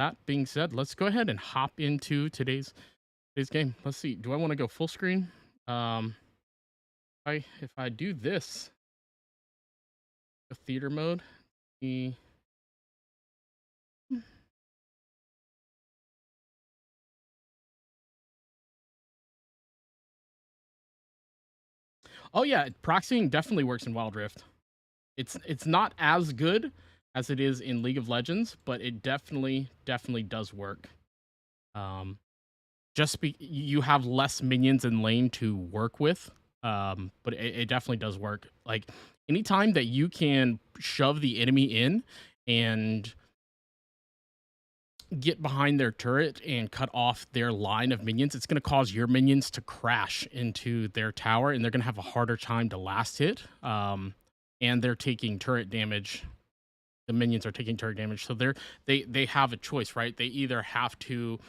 That being said, let's go ahead and hop into today's game. Let's see. Do I want to go full screen? Um, if I do this, the theater mode. The Oh yeah, proxying definitely works in Wild Rift. It's not as good as it is in League of Legends, but it definitely does work. Um, you have less minions in lane to work with, but it definitely does work. Like anytime that you can shove the enemy in and get behind their turret and cut off their line of minions, it's going to cause your minions to crash into their tower, and they're going to have a harder time to last hit. And they're taking turret damage. The minions are taking turret damage, so they have a choice, right? They either have to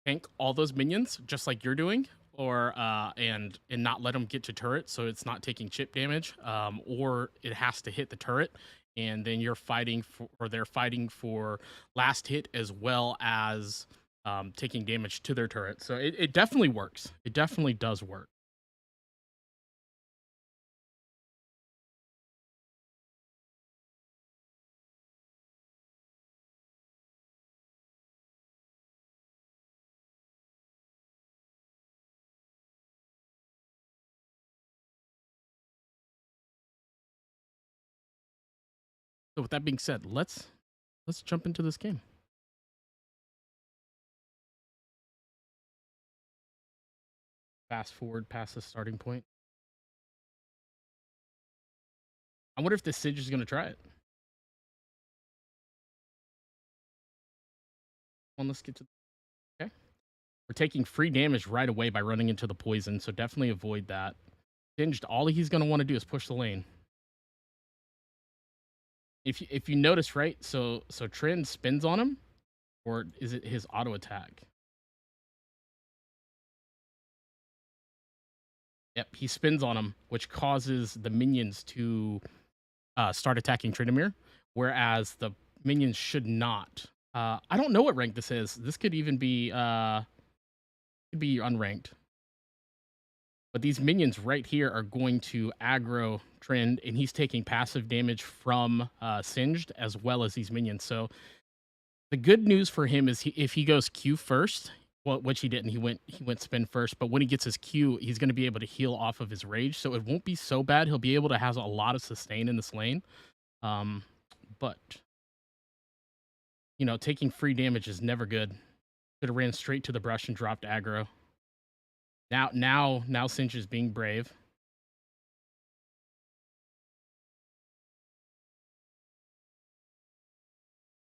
tank all those minions just like you're doing, or and not let them get to turret, so it's not taking chip damage, or it has to hit the turret, and then you're fighting for, or they're fighting for last hit as well as taking damage to their turret. So it definitely works. It definitely does work. So with that being said, let's jump into this game. Fast forward past the starting point. I wonder if this Sage is going to try it. Well, let's get to. Okay. We're taking free damage right away by running into the poison, so definitely avoid that. Singed, all he's going to want to do is push the lane. If you notice, right, so Trynd spins on him, or is it his auto attack? Yep, he spins on him, which causes the minions to start attacking Tryndamere, whereas the minions should not. I don't know what rank this is. This could even be unranked. But these minions right here are going to aggro Trynd, and he's taking passive damage from Singed as well as these minions. So the good news for him is if he goes Q first, well, which he didn't, he went spin first. But when he gets his Q, he's going to be able to heal off of his rage, so it won't be so bad. He'll be able to have a lot of sustain in this lane. But taking free damage is never good. Could have ran straight to the brush and dropped aggro. Now Singe is being brave.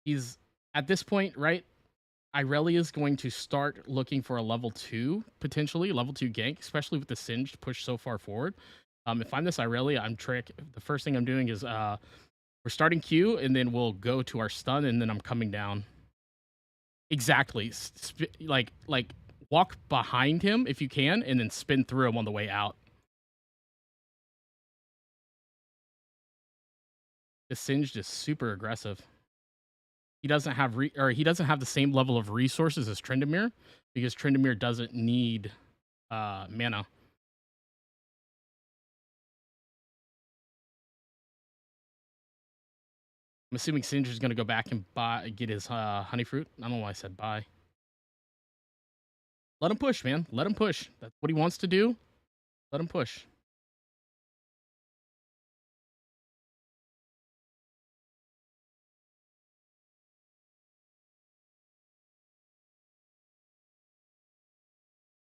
He's at this point, right? Irelia is going to start looking for a level 2, potentially level 2 gank, especially with the Singed push so far forward. If I'm this Irelia, I'm trick. The first thing I'm doing is we're starting Q, and then we'll go to our stun, and then I'm coming down. Exactly. Like walk behind him if you can, and then spin through him on the way out. The Singed is super aggressive. He doesn't have he doesn't have the same level of resources as Tryndamere, because Tryndamere doesn't need mana. I'm assuming Singe is going to go back and get his honey fruit. I don't know why I said buy. Let him push, man. Let him push. That's what he wants to do. Let him push.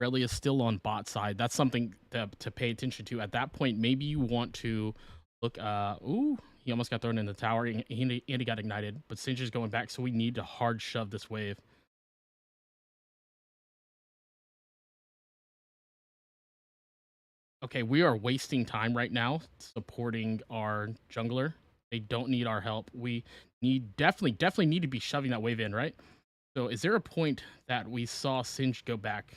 Rally is still on bot side. That's something to pay attention to. At that point, maybe you want to look. Ooh, he almost got thrown in the tower, and he got ignited. But Singe is going back, so we need to hard shove this wave. Okay, we are wasting time right now supporting our jungler. They don't need our help. We definitely need to be shoving that wave in, right? So is there a point that we saw Singe go back?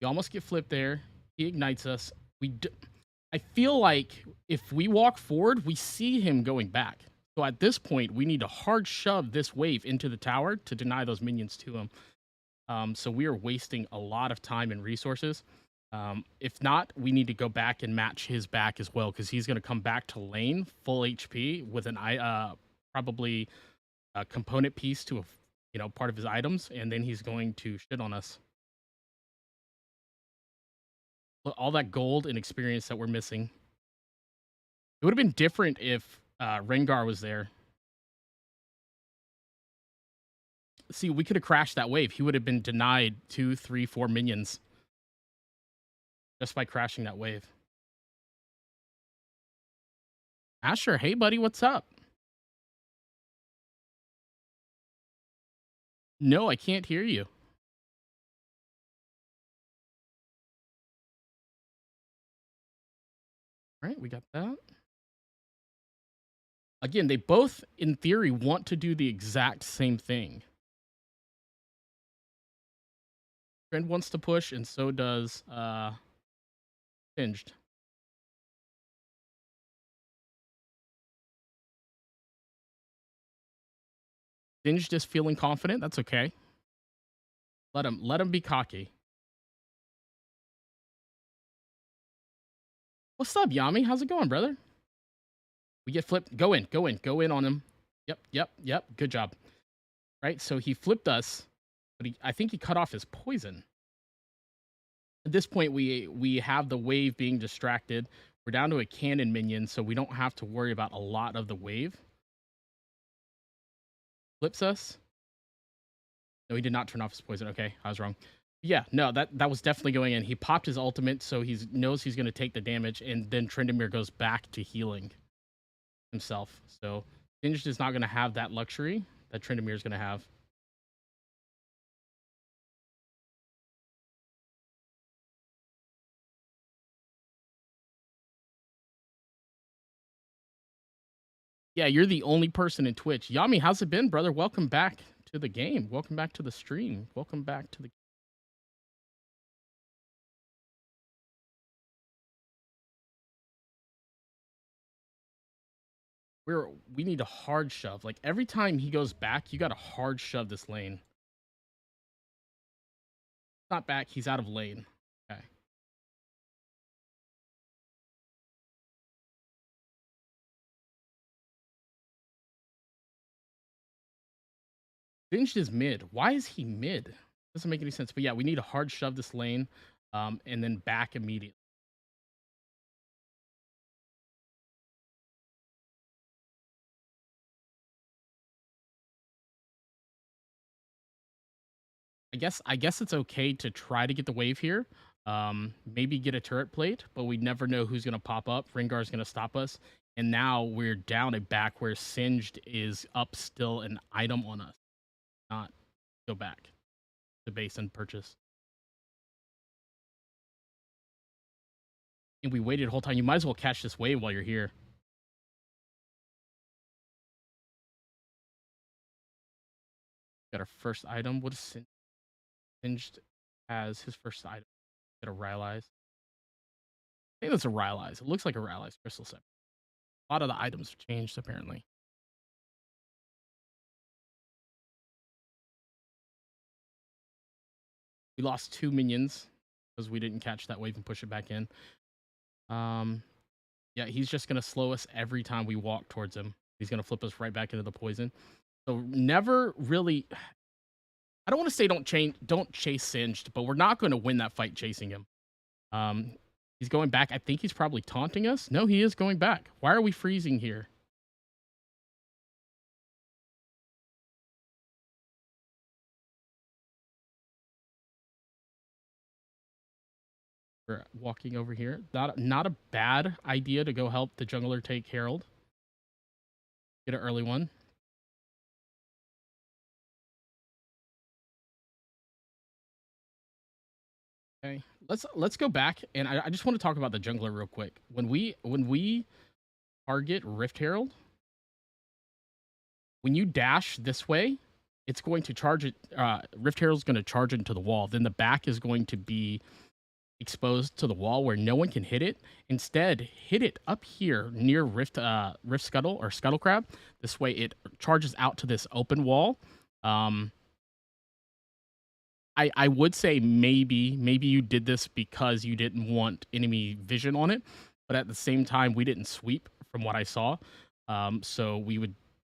We almost get flipped there. He ignites us. I feel like if we walk forward, we see him going back. So at this point, we need to hard shove this wave into the tower to deny those minions to him. So we are wasting a lot of time and resources. If not, we need to go back and match his back as well, because he's going to come back to lane full HP with an probably a component piece to a part of his items, and then he's going to shit on us. All that gold and experience that we're missing. It would have been different if Rengar was there. See, we could have crashed that wave. He would have been denied 2, 3, 4 minions just by crashing that wave. Asher, hey buddy, what's up? No, I can't hear you. All right, we got that. Again, they both, in theory, want to do the exact same thing. Trend wants to push, and so does Singed. Singed is feeling confident. That's okay. Let him be cocky. What's up, Yami? How's it going, brother? We get flipped. Go in on him. Yep. Good job. Right, so he flipped us, but I think he cut off his poison. At this point, we have the wave being distracted. We're down to a cannon minion, so we don't have to worry about a lot of the wave. Flips us. No, he did not turn off his poison. Okay, I was wrong. Yeah, no, that was definitely going in. He popped his ultimate, so he knows he's going to take the damage, and then Tryndamere goes back to healing himself. So Singed is not going to have that luxury that Tryndamere is going to have. Yeah, you're the only person in Twitch. Yami, how's it been, brother? Welcome back to the game. Welcome back to the stream. Welcome back to the. We need a hard shove. Like every time he goes back, you got to hard shove this lane. Not back. He's out of lane. Okay. Singed is mid. Why is he mid? Doesn't make any sense. But yeah, we need to hard shove this lane, and then back immediately. I guess it's okay to try to get the wave here. Maybe get a turret plate, but we never know who's gonna pop up. Rengar's gonna stop us, and now we're down a back where Singed is up still an item on us. Not go back to base and purchase. And we waited the whole time. You might as well catch this wave while you're here. Got our first item. What is Singed as his first item? Got a Rylai's. I think that's a Rylai's. It looks like a Rylai's crystal set. A lot of the items have changed apparently. We lost 2 minions because we didn't catch that wave and push it back in. Yeah, he's just gonna slow us every time we walk towards him. He's gonna flip us right back into the poison. So never really. I don't want to say don't chase Singed, but we're not going to win that fight chasing him. He's going back. I think he's probably taunting us. No, he is going back. Why are we freezing here? We're walking over here. Not a bad idea to go help the jungler take Herald. Get an early one. Okay, let's go back, and I just want to talk about the jungler real quick. When we target Rift Herald, when you dash this way, it's going to charge it. Rift Herald's going to charge it into the wall. Then the back is going to be exposed to the wall where no one can hit it. Instead, hit it up here near Rift Scuttle or Scuttle Crab. This way, it charges out to this open wall. Um, I would say maybe you did this because you didn't want enemy vision on it, but at the same time, we didn't sweep from what I saw. So we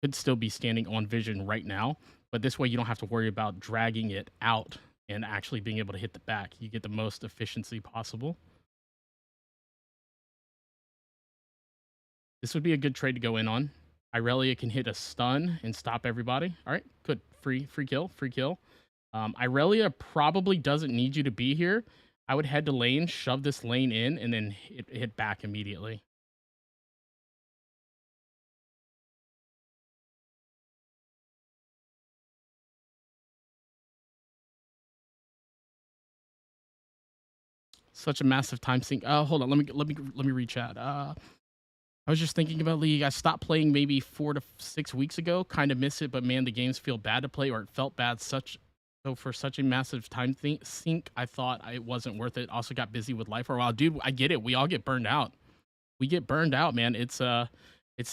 could still be standing on vision right now, but this way you don't have to worry about dragging it out and actually being able to hit the back. You get the most efficiency possible. This would be a good trade to go in on. Irelia can hit a stun and stop everybody. All right, good. Free kill, free kill. Irelia probably doesn't need you to be here. I would head to lane, shove this lane in, and then hit back immediately. Such a massive time sink. Oh, hold on. Let me reach out. I was just thinking about League. I stopped playing maybe 4 to 6 weeks ago. Kind of miss it, but man, the games feel bad to play, or it felt bad. So for such a massive time sink, I thought it wasn't worth it. Also got busy with life for a while, dude. I get it. We all get burned out. We get burned out, man. It's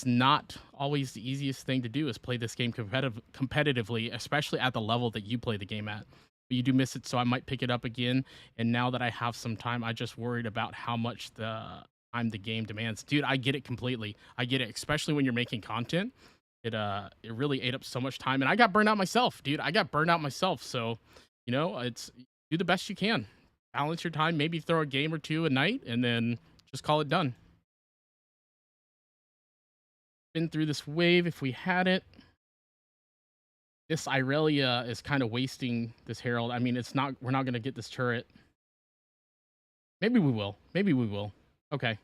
not always the easiest thing to do is play this game competitively, especially at the level that you play the game at. But you do miss it, so I might pick it up again. And now that I have some time, I just worried about how much the time the game demands. Dude, I get it completely. I get it, especially when you're making content. It really ate up so much time, and I got burned out myself, dude. I got burned out myself. So, it's do the best you can. Balance your time, maybe throw a game or two a night, and then just call it done. Been through this wave if we had it. This Irelia is kind of wasting this Herald. I mean, we're not gonna get this turret. Maybe we will. Maybe we will. Okay.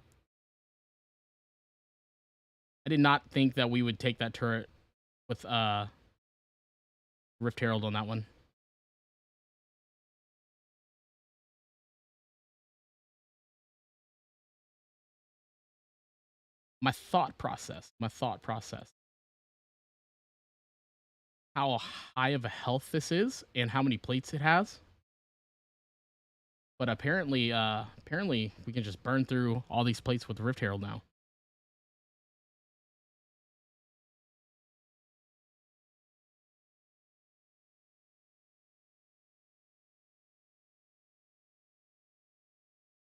I did not think that we would take that turret with Rift Herald on that one. My thought process. How high of a health this is and how many plates it has. But apparently we can just burn through all these plates with Rift Herald now.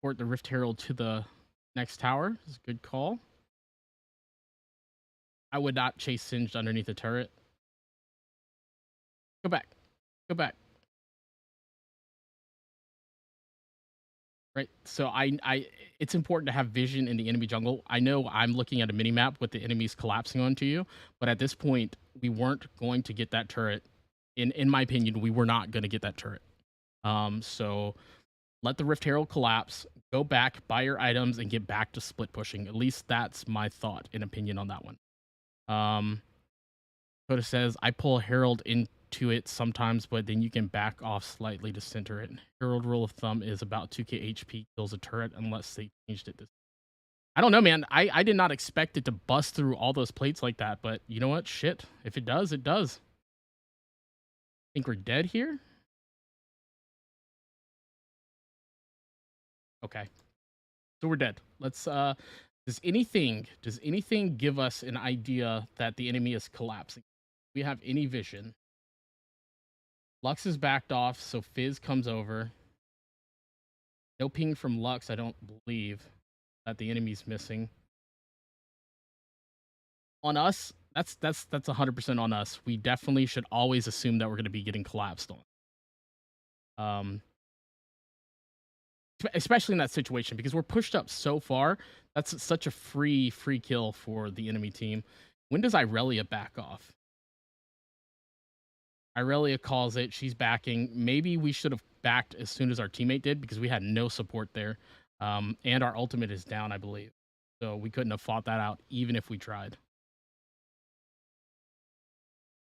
Port the Rift Herald to the next tower. Is a good call. I would not chase Singed underneath the turret. Go back. Go back. Right. So it's important to have vision in the enemy jungle. I know I'm looking at a mini map with the enemies collapsing onto you, but at this point, we weren't going to get that turret. In my opinion, we were not going to get that turret. So let the Rift Herald collapse, go back, buy your items, and get back to split pushing. At least that's my thought and opinion on that one. Coda says, I pull Herald into it sometimes, but then you can back off slightly to center it. Herald rule of thumb is about 2k HP kills a turret unless they changed it. I don't know, man. I did not expect it to bust through all those plates like that, but you know what? Shit. If it does, it does. Think we're dead here? Okay. So we're dead. Let's does anything give us an idea that the enemy is collapsing? We have any vision? Lux is backed off, so Fizz comes over. No ping from Lux, I don't believe that the enemy's missing. On us, that's 100% on us. We definitely should always assume that we're going to be getting collapsed on. Especially in that situation because we're pushed up so far. That's such a free kill for the enemy team. When does Irelia back off? Irelia calls it. She's backing. Maybe we should have backed as soon as our teammate did because we had no support there. And our ultimate is down, I believe. So we couldn't have fought that out even if we tried.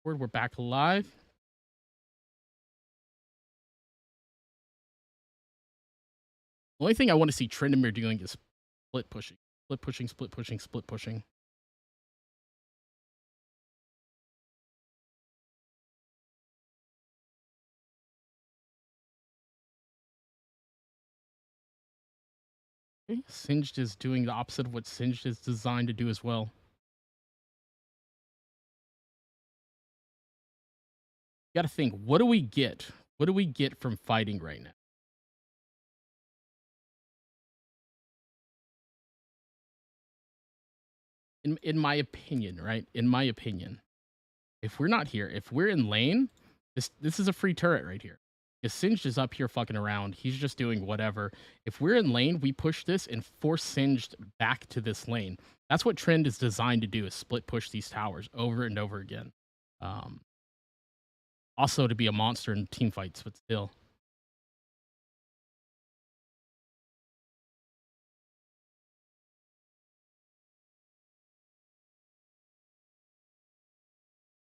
We're back alive. The only thing I want to see Tryndamere doing is split pushing. Split pushing, split pushing, split pushing. Okay, Singed is doing the opposite of what Singed is designed to do as well. You got to think, what do we get? What do we get from fighting right now? In my opinion, right? In my opinion, if we're not here, if we're in lane, this is a free turret right here. If Singed is up here fucking around, he's just doing whatever. If we're in lane, we push this and force Singed back to this lane. That's what Trend is designed to do: is split push these towers over and over again. Um, Also to be a monster in team fights, but still.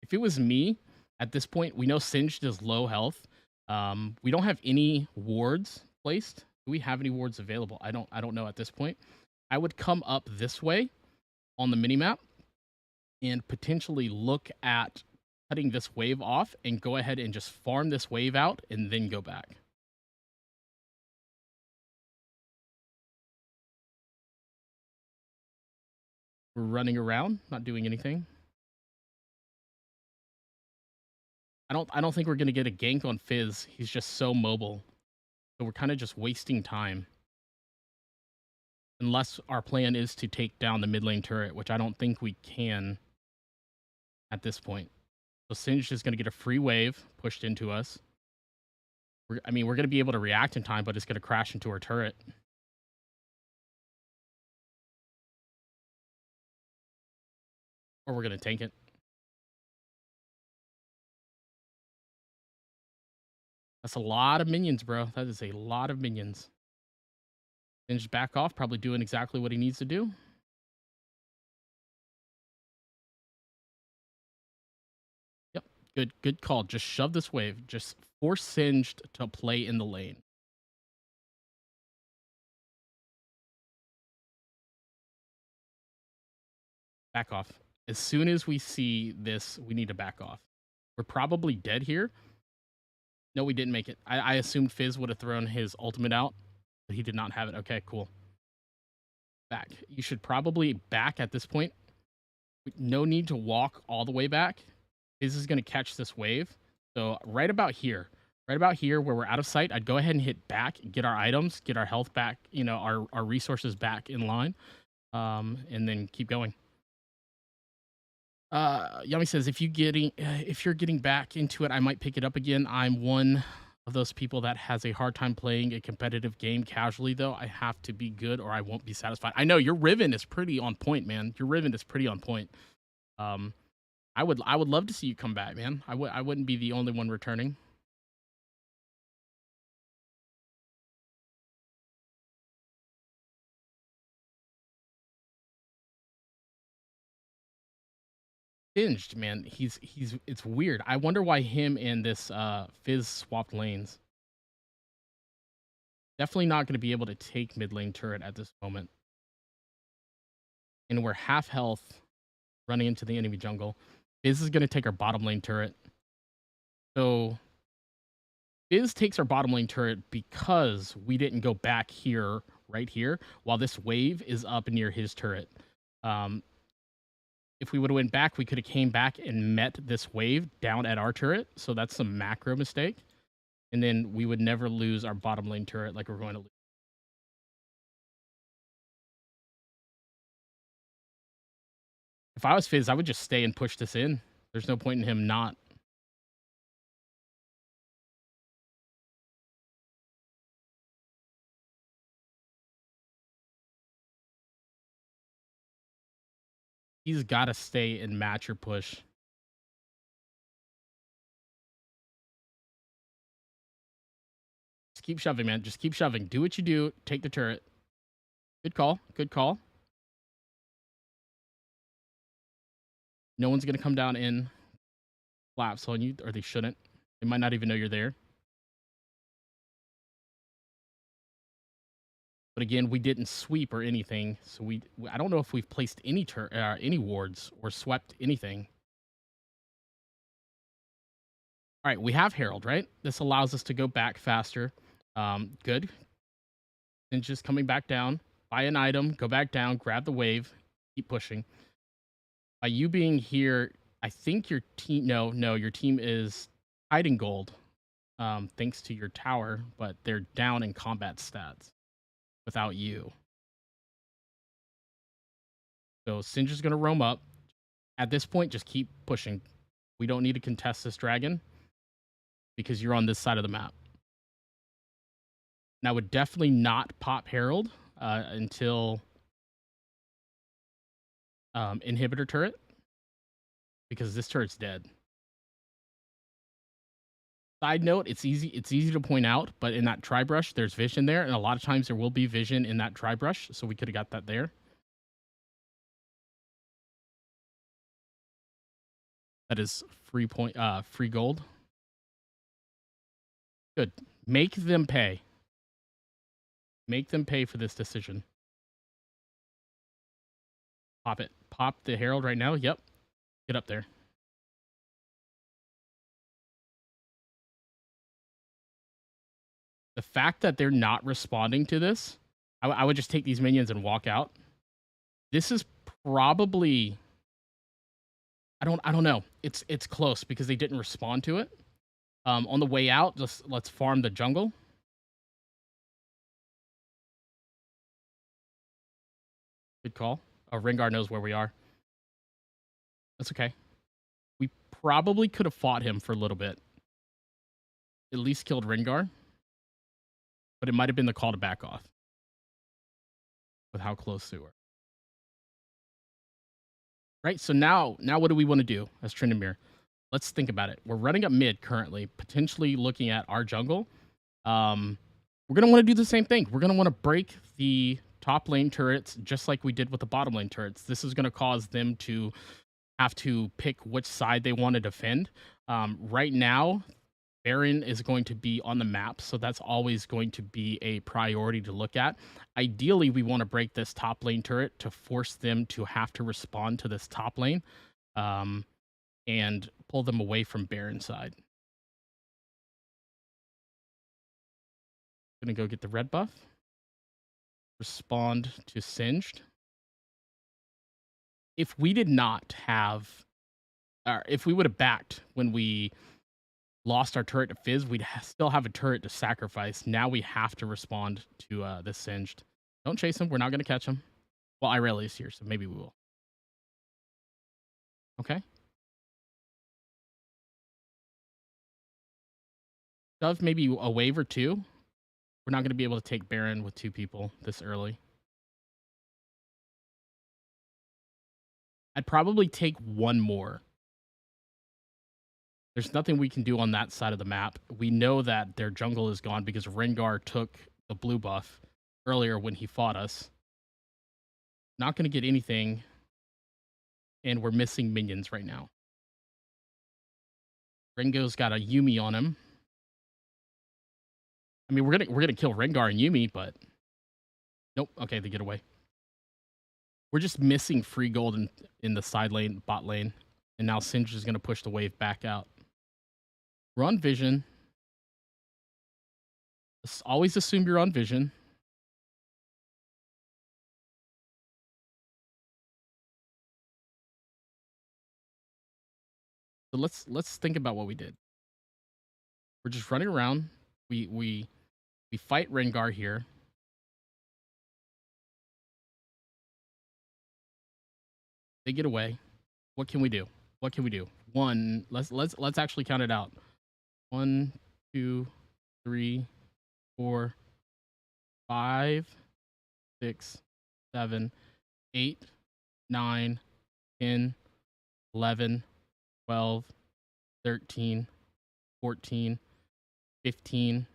If it was me at this point, we know Singed is low health. We don't have any wards placed. Do we have any wards available? I don't know at this point. I would come up this way on the minimap and potentially look at cutting this wave off and go ahead and just farm this wave out and then go back. We're running around, not doing anything. I don't think we're gonna get a gank on Fizz. He's just so mobile. So we're kind of just wasting time. Unless our plan is to take down the mid lane turret, which I don't think we can at this point. So Singed is going to get a free wave pushed into us. I mean, we're going to be able to react in time, but it's going to crash into our turret. Or we're going to tank it. That's a lot of minions, bro. That is a lot of minions. Singed back off, probably doing exactly what he needs to do. Yep, good call. Just shove this wave. Just force Singed to play in the lane. Back off. As soon as we see this, we need to back off. We're probably dead here. No, we didn't make it. I assumed Fizz would have thrown his ultimate out, but he did not have it. Okay, cool. Back. You should probably back at this point. No need to walk all the way back. Fizz is going to catch this wave. So right about here where we're out of sight, I'd go ahead and hit back, get our items, get our health back, you know, our resources back in line, and then keep going. Yummy says if you're getting back into it, I might pick it up again. I'm one of those people that has a hard time playing a competitive game casually, though. I have to be good or I won't be satisfied. I know your Riven is pretty on point, man. Your Riven is pretty on point. Um, I would love to see you come back, man. I wouldn't be the only one returning. Singed, man. He's it's weird. I wonder why him and this Fizz swapped lanes. Definitely not going to be able to take mid lane turret at this moment. And we're half health running into the enemy jungle. Fizz is going to take our bottom lane turret. So Fizz takes our bottom lane turret because we didn't go back here, right here, while this wave is up near his turret. If we would have went back, we could have came back and met this wave down at our turret. So that's some macro mistake. And then we would never lose our bottom lane turret like we're going to lose. If I was Fizz, I would just stay and push this in. There's no point in him not. He's got to stay and match your push. Just keep shoving, man. Just keep shoving. Do what you do. Take the turret. Good call. Good call. No one's going to come down in collapse on you, or they shouldn't. They might not even know you're there. But again, we didn't sweep or anything, so I don't know if we've placed any wards or swept anything. All right, we have Herald, right? This allows us to go back faster. Good. And just coming back down. buy an item, go back down, grab the wave, keep pushing. By you being here, I think your team. No, your team is hiding gold, thanks to your tower, but they're down in combat stats without you. So Singe is going to roam up. At this point, just keep pushing. We don't need to contest this dragon because you're on this side of the map. And I would definitely not pop Herald until inhibitor turret, because this turret's dead. Side note, it's easy to point out, but in that tri-brush, there's vision there, and a lot of times there will be vision in that tri-brush, so we could have got that there. That is free gold. Good. Make them pay. Make them pay for this decision. Pop it. Pop the Herald right now. Yep. Get up there. The fact that they're not responding to this, I would just take these minions and walk out. This is probably, I don't know. It's close because they didn't respond to it. On the way out, let's farm the jungle. Good call. Oh, Rengar knows where we are. That's okay. We probably could have fought him for a little bit. At least killed Rengar. But it might have been the call to back off with how close they were. Right, so now what do we want to do as Tryndamere? Let's think about it. We're running up mid currently, potentially looking at our jungle. We're going to want to do the same thing. We're going to want to break the top lane turrets just like we did with the bottom lane turrets. This is going to cause them to have to pick which side they want to defend. Right now, Baron is going to be on the map, so that's always going to be a priority to look at. Ideally, we want to break this top lane turret to force them to have to respond to this top lane and pull them away from Baron side. Gonna go get the red buff. Respond to Singed. If we did not have, or if we would have backed when we lost our turret to Fizz, we'd still have a turret to sacrifice. Now we have to respond to this Singed. Don't chase him. We're not going to catch him. Well, Irelia is here, so maybe we will. Okay. Shove maybe a wave or two. We're not going to be able to take Baron with two people this early. I'd probably take one more. There's nothing we can do on that side of the map. We know that their jungle is gone because Rengar took the blue buff earlier when he fought us. Not going to get anything. And we're missing minions right now. Rengo's got a Yuumi on him. I mean, we're gonna kill Rengar and Yuumi, but nope. Okay, they get away. We're just missing free gold in the side lane, bot lane, and now Singe is gonna push the wave back out. We're on vision. Always assume you're on vision. So let's think about what we did. We're just running around. We fight Rengar here. They get away. What can we do? What can we do? One. Let's actually count it out. 1, 2, 3, 4, 5, 6, 7, 8, 9, 10, 11, 12, 13, 14, 15,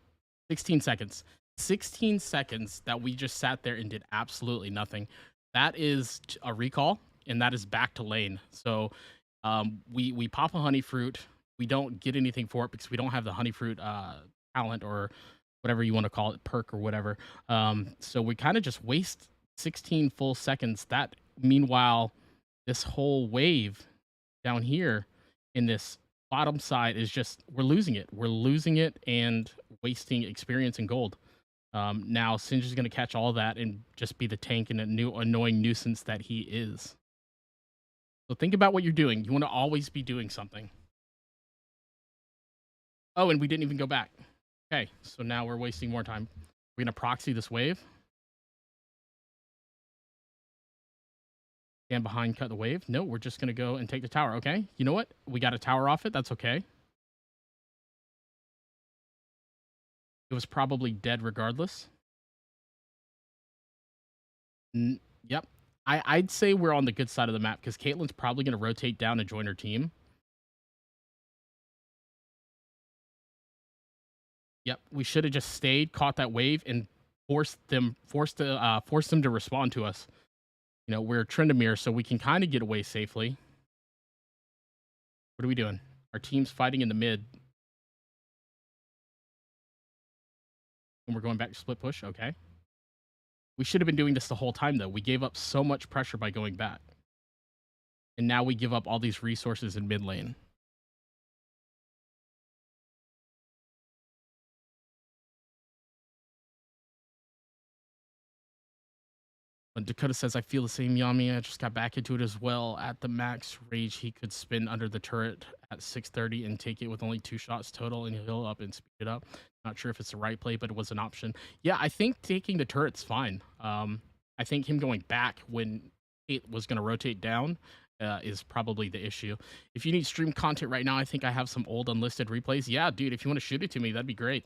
16 seconds. 16 seconds that we just sat there and did absolutely nothing. That is a recall, and that is back to lane. So we pop a honey fruit. We don't get anything for it because we don't have the honey fruit talent or whatever you want to call it, perk or whatever. So we kind of just waste 16 full seconds. That, meanwhile, this whole wave down here in this bottom side is just, we're losing it. We're losing it and wasting experience and gold. Now Singe is going to catch all that and just be the tank and a new annoying nuisance that he is. So think about what you're doing. You want to always be doing something. Oh, and we didn't even go back. Okay, so now we're wasting more time. We're going to proxy this wave. Stand behind, cut the wave. No, we're just going to go and take the tower. Okay, you know what? We got a tower off it. That's okay. It was probably dead regardless. Yep. I'd say we're on the good side of the map because Caitlyn's probably going to rotate down and join her team. Yep. We should have just stayed, caught that wave, and forced them to respond to us. You know, we're Tryndamere, so we can kind of get away safely. What are we doing? Our team's fighting in the mid. And we're going back to split push. Okay. We should have been doing this the whole time, though. We gave up so much pressure by going back. And now we give up all these resources in mid lane. But Dakota says, I feel the same, Yami. I just got back into it as well. At the max rage, he could spin under the turret at 630 and take it with only 2 shots total and heal up and speed it up. Not sure if it's the right play, but it was an option. Yeah, I think taking the turret's fine. I think him going back when it was going to rotate down is probably the issue. If you need stream content right now, I think I have some old unlisted replays. Yeah, dude, if you want to shoot it to me, that'd be great.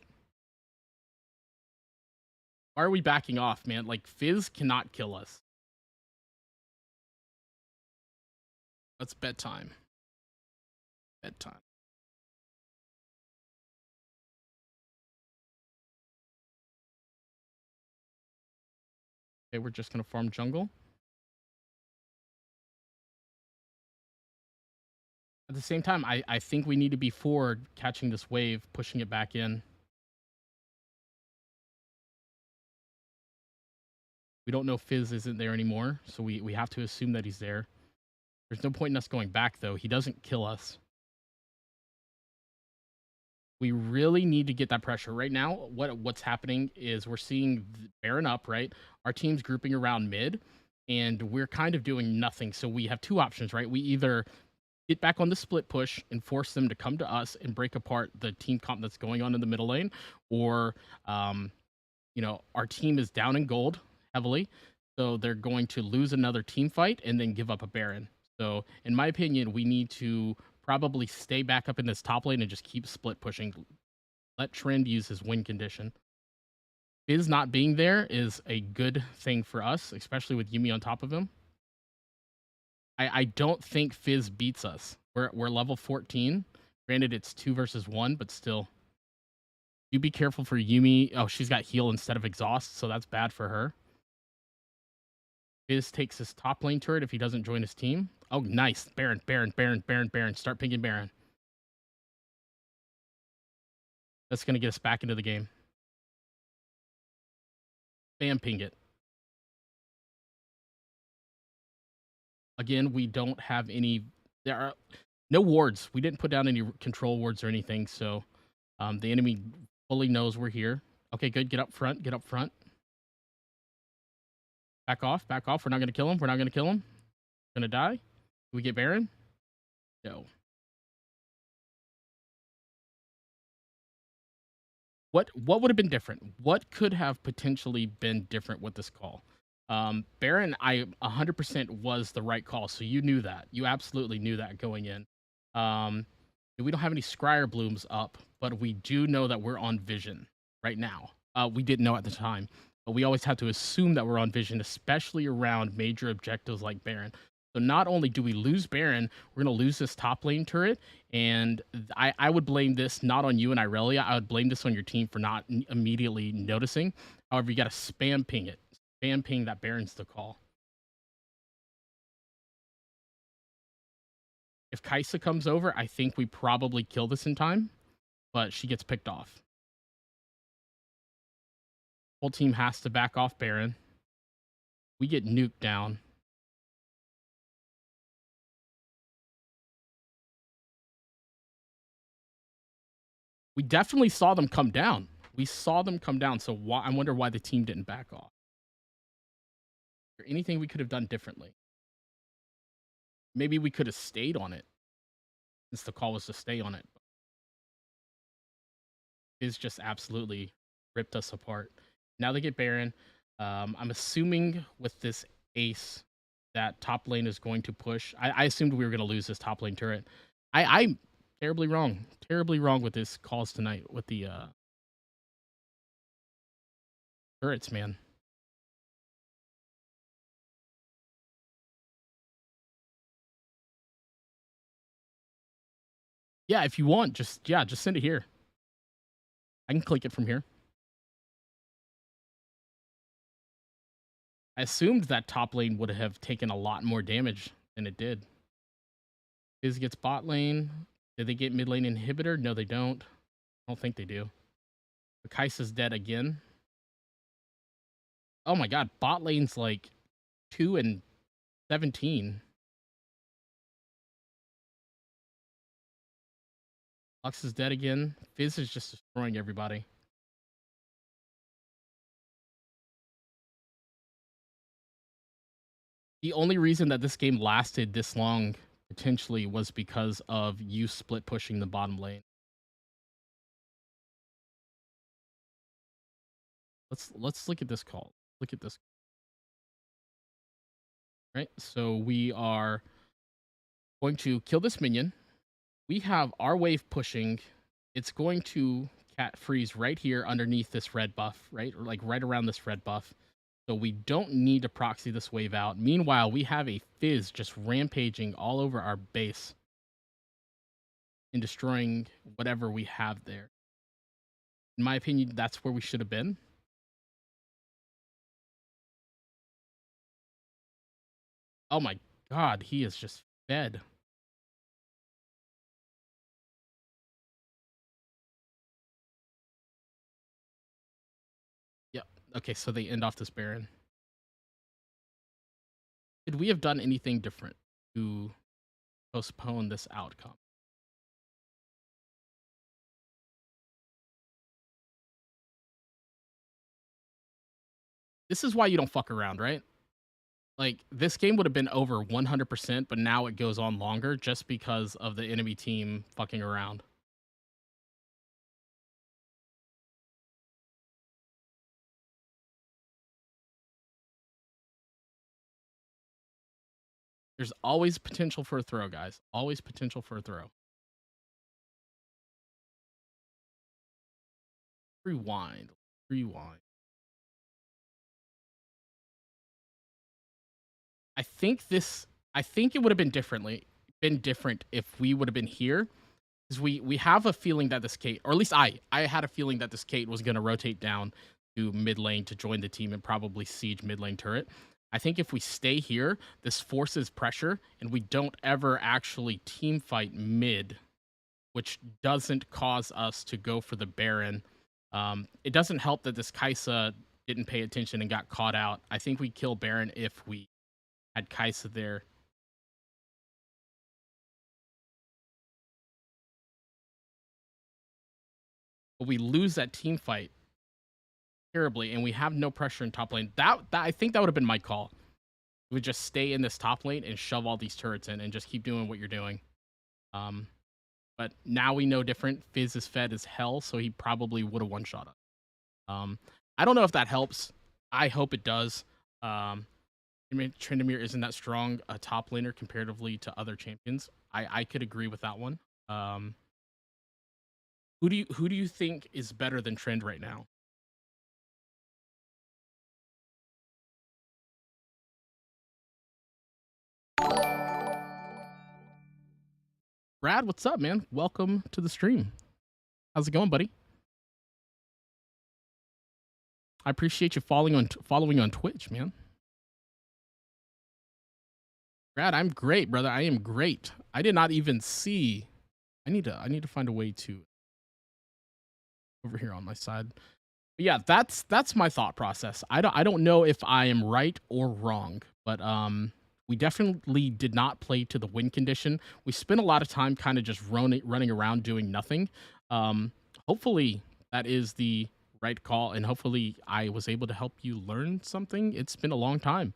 Why are we backing off, man? Like, Fizz cannot kill us. That's bedtime. Bedtime. Okay, we're just going to farm jungle. At the same time, I think we need to be forward, catching this wave, pushing it back in. We don't know Fizz isn't there anymore, so we have to assume that he's there. There's no point in us going back, though. He doesn't kill us. We really need to get that pressure. Right now, what's happening is we're seeing Baron up, right? Our team's grouping around mid, and we're kind of doing nothing. So we have 2 options, right? We either get back on the split push and force them to come to us and break apart the team comp that's going on in the middle lane, or you know, our team is down in gold heavily, so they're going to lose another team fight and then give up a Baron. So in my opinion, we need to probably stay back up in this top lane and just keep split pushing. Let Trend use his win condition. Fizz not being there is a good thing for us, especially with Yuumi on top of him. I don't think Fizz beats us. We're level 14. Granted, it's 2 versus 1, but still. You be careful for Yuumi. Oh, she's got heal instead of exhaust, so that's bad for her. Fizz takes his top lane turret if he doesn't join his team. Oh, nice. Baron, Baron, Baron, Baron, Baron. Start pinging Baron. That's going to get us back into the game. Bam, ping it. Again, we don't have any... There are no wards. We didn't put down any control wards or anything, so the enemy fully knows we're here. Okay, good. Get up front. Get up front. Back off. Back off. We're not going to kill him. We're not going to kill him. Going to die. Do we get Baron? No. What would have been different? What could have potentially been different with this call? Baron, I 100% was the right call. So you knew that. You absolutely knew that going in. We don't have any Scryer Blooms up, but we do know that we're on Vision right now. We didn't know at the time, but we always have to assume that we're on Vision, especially around major objectives like Baron. So not only do we lose Baron, we're going to lose this top lane turret, and I would blame this not on you and Irelia. I would blame this on your team for not immediately noticing. However, you got to spam ping it. Spam ping that Baron's the call. If Kaisa comes over, I think we probably kill this in time, but she gets picked off. Whole team has to back off Baron. We get nuked down. We definitely saw them come down. We saw them come down, so why I wonder why the team didn't back off. Or anything we could have done differently. Maybe we could have stayed on it since the call was to stay on it. It's just absolutely ripped us apart. Now they get Baron. I'm assuming with this ace that top lane is going to push. I assumed we were going to lose this top lane turret. I'm terribly wrong with this calls tonight with the turrets, man. Yeah, if you want, just send it here. I can click it from here. I assumed that top lane would have taken a lot more damage than it did. Fizz gets bot lane. Did they get mid lane inhibitor? No, they don't. I don't think they do. Kai'Sa's dead again. Oh my god, bot lane's like 2 and 17. Lux is dead again. Fizz is just destroying everybody. The only reason that this game lasted this long potentially was because of you split pushing the bottom lane. Let's look at this call. Look at this. Right? So we are going to kill this minion. We have our wave pushing. It's going to cat freeze right here underneath this red buff, right? Or like right around this red buff. So we don't need to proxy this wave out. Meanwhile, we have a Fizz just rampaging all over our base and destroying whatever we have there. In my opinion, that's where we should have been. Oh my god, he is just fed. Yep. Okay, so they end off this Baron. Could we have done anything different to postpone this outcome? This is why you don't fuck around, right? Like, this game would have been over 100%, but now it goes on longer just because of the enemy team fucking around. There's always potential for a throw, guys. Always potential for a throw. Rewind. Rewind. I think it would have been different if we would have been here. Because we have a feeling that this Kate, or at least I had a feeling that this Kate was gonna rotate down to mid lane to join the team and probably siege mid lane turret. I think if we stay here, this forces pressure and we don't ever actually team fight mid, which doesn't cause us to go for the Baron. It doesn't help that this Kai'Sa didn't pay attention and got caught out. I think we kill Baron if we had Kai'Sa there. But we lose that team fight terribly, and we have no pressure in top lane. That I think that would have been my call. We would just stay in this top lane and shove all these turrets in and just keep doing what you're doing. But now we know different. Fizz is fed as hell, so he probably would have one-shot us. I don't know if that helps. I hope it does. Tryndamere isn't that strong a top laner comparatively to other champions. I could agree with that one. Who do you think is better than Trend right now? Brad, what's up, man? Welcome to the stream. How's it going, buddy? I appreciate you following on Twitch, man. Brad, I'm great, brother. I am great. I did not even see. I need to find a way to over here on my side. But yeah, that's my thought process. I don't know if I am right or wrong, but we definitely did not play to the win condition. We spent a lot of time kind of just running around doing nothing. Hopefully that is the right call, and hopefully I was able to help you learn something. It's been a long time.